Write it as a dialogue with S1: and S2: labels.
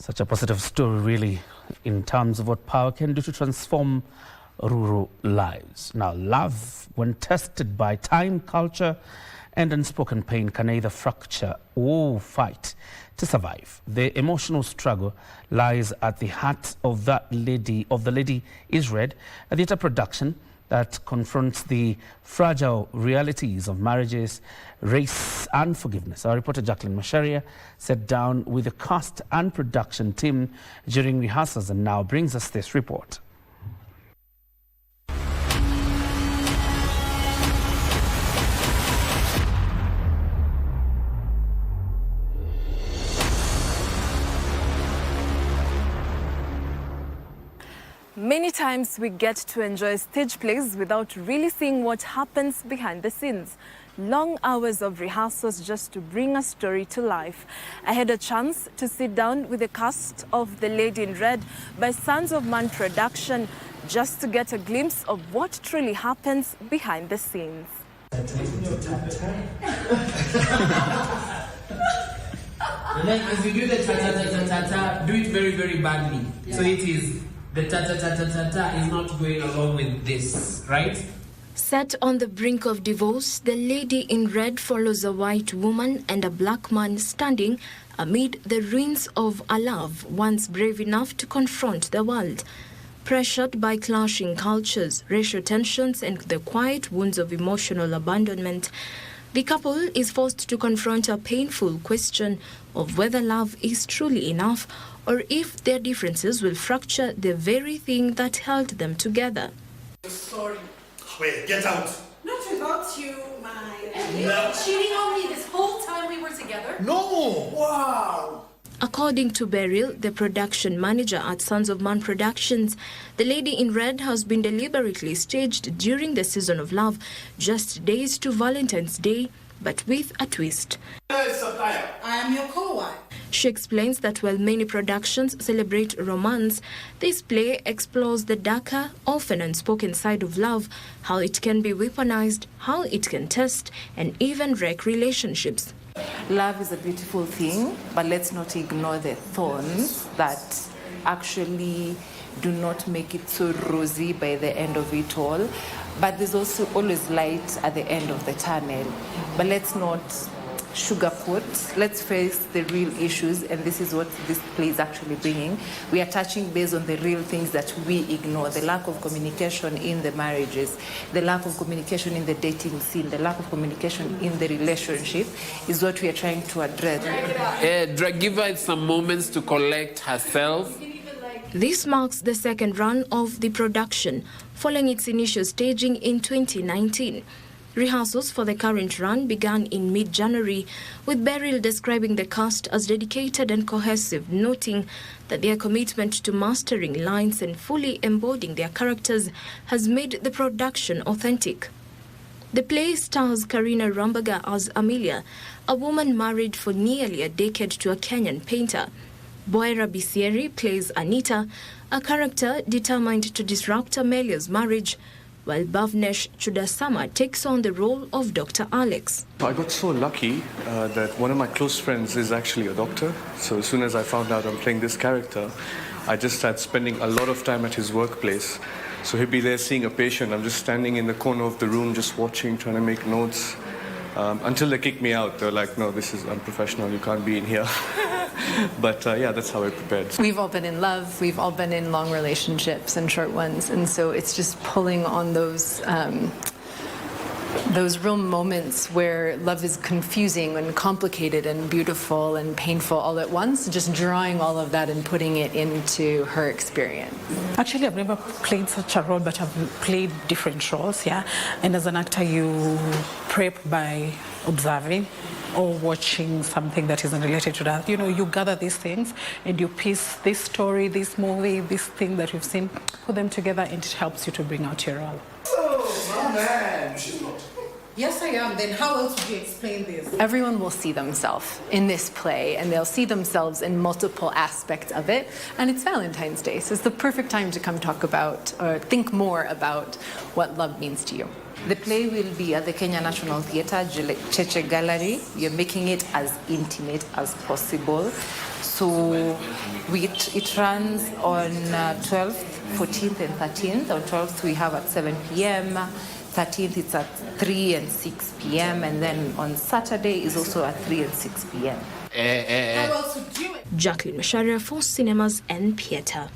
S1: Such a positive story, really, in terms of what power can do to transform rural lives. Now, love, when tested by time, culture, and unspoken pain, can either fracture or fight to survive. The emotional struggle lies at the heart of the Lady is Red, a theatre production that confronts the fragile realities of marriages, race, and forgiveness. Our reporter Jackline Macharia sat down with the cast and production team during rehearsals and now brings us this report.
S2: Many times we get to enjoy stage plays without really seeing what happens behind the scenes. Long hours of rehearsals just to bring a story to life. I had a chance to sit down with the cast of The Lady in Red by Sons of Man production just to get a glimpse of what truly happens behind the scenes.
S3: And then as you do the ta-ta-ta-ta-ta-ta, do it very, very badly. Yeah. So it is the ta-ta-ta-ta-ta-ta is not going along with this, right?
S4: Set on the brink of divorce, The Lady in Red follows a white woman and a black man standing amid the ruins of a love once brave enough to confront the world. Pressured by clashing cultures, racial tensions, and the quiet wounds of emotional abandonment, the couple is forced to confront a painful question of whether love is truly enough or if their differences will fracture the very thing that held them together.
S5: Sorry.
S6: Wait, get out!
S5: Not without you, my...
S7: And you've been cheating on me this whole time we were together?
S6: No!
S5: Wow!
S4: According to Beryl, the production manager at Sons of Man Productions, The Lady in Red has been deliberately staged during the season of love, just days to Valentine's Day, but with a twist.
S5: I am your co-wife.
S4: She explains that while many productions celebrate romance, this play explores the darker, often unspoken side of love, how it can be weaponized, how it can test, and even wreck relationships.
S8: Love is a beautiful thing, but let's not ignore the thorns that actually do not make it so rosy by the end of it all. But there's also always light at the end of the tunnel. But let's not sugarcoat. Let's face the real issues, and this is what this play is actually bringing. We are touching base on the real things that we ignore: the lack of communication in the marriages, the lack of communication in the dating scene, the lack of communication in the relationship is what we are trying to address.
S3: Give her some moments to collect herself.
S4: This marks the second run of the production, following its initial staging in 2019. Rehearsals for the current run began in mid-January, with Beryl describing the cast as dedicated and cohesive, noting that their commitment to mastering lines and fully embodying their characters has made the production authentic. The play stars Karina Rambaga as Amelia, a woman married for nearly a decade to a Kenyan painter. Boira Bisieri plays Anita, a character determined to disrupt Amelia's marriage, while Bhavnesh Chudasama takes on the role of Dr. Alex.
S9: I got so lucky that one of my close friends is actually a doctor. So as soon as I found out I'm playing this character, I just started spending a lot of time at his workplace. So he'd be there seeing a patient. I'm just standing in the corner of the room, just watching, trying to make notes. Until they kicked me out. They're like, no, this is unprofessional, you can't be in here. But yeah, that's how I prepared.
S10: We've all been in love, we've all been in long relationships and short ones, and so it's just pulling on those real moments where love is confusing and complicated and beautiful and painful all at once, just drawing all of that and putting it into her experience.
S5: Actually, I've never played such a role, but I've played different roles, yeah? And as an actor, you prep by observing or watching something that isn't related to that. You know, you gather these things and you piece this story, this movie, this thing that you've seen, put them together, and it helps you to bring out your role.
S6: Oh, my man! She's not.
S5: Yes, I am. Then how else would you explain this?
S10: Everyone will see themselves in this play, and they'll see themselves in multiple aspects of it. And it's Valentine's Day, so it's the perfect time to come talk about or think more about what love means to you.
S8: The play will be at the Kenya National Theatre, Cheche Gallery. You're making it as intimate as possible. So it runs on 12th, 14th, and 13th. On 12th, we have at 7 p.m. 13th, it's at 3 and 6 p.m. And then on Saturday is also at 3 and 6 p.m.
S7: How else would you do it?
S4: Jackline Macharia for Cinemas and Theatre.